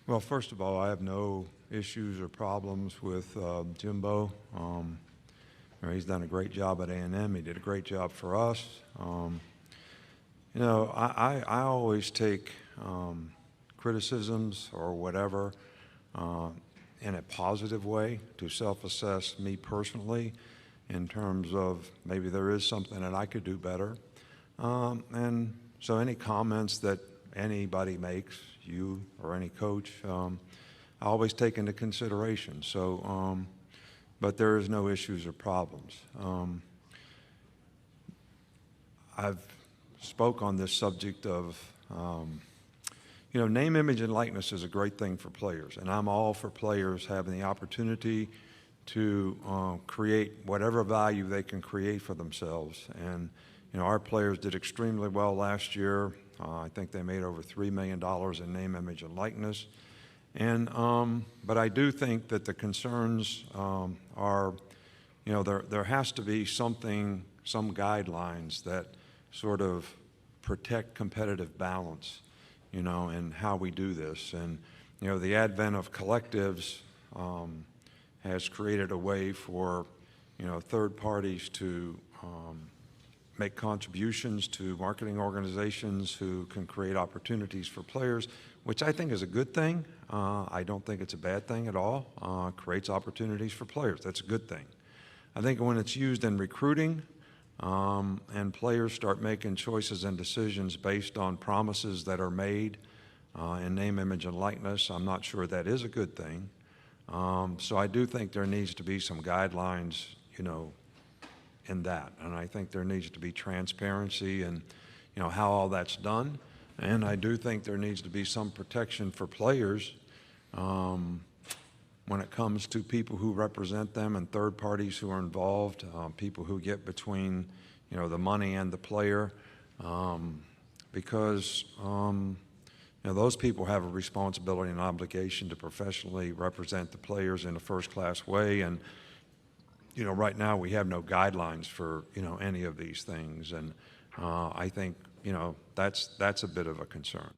Well, first of all, I have no issues or problems with Jimbo. He's done a great job at A&M. He did a great job for us. I always take criticisms or whatever in a positive way to self-assess me personally in terms of maybe there is something that I could do better. And so any comments that anybody makes, you or any coach, I always take into consideration. So, but there is no issues or problems. I've spoke on this subject of, name, image, and likeness is a great thing for players, and I'm all for players having the opportunity to create whatever value they can create for themselves. And our players did extremely well last year. I think they made over $3 million in name, image, and likeness. And but I do think that the concerns are, there has to be some guidelines that sort of protect competitive balance, in how we do this. And the advent of collectives has created a way for third parties to make contributions to marketing organizations who can create opportunities for players, which I think is a good thing. I don't think it's a bad thing at all. Creates opportunities for players. That's a good thing. I think when it's used in recruiting and players start making choices and decisions based on promises that are made in name, image, and likeness, I'm not sure that is a good thing. So I do think there needs to be some guidelines, in that. And I think there needs to be transparency in, how all that's done. And I do think there needs to be some protection for players when it comes to people who represent them and third parties who are involved, people who get between, the money and the player, because those people have a responsibility and obligation to professionally represent the players in a first-class way. And right now we have no guidelines for any of these things, and I think that's a bit of a concern.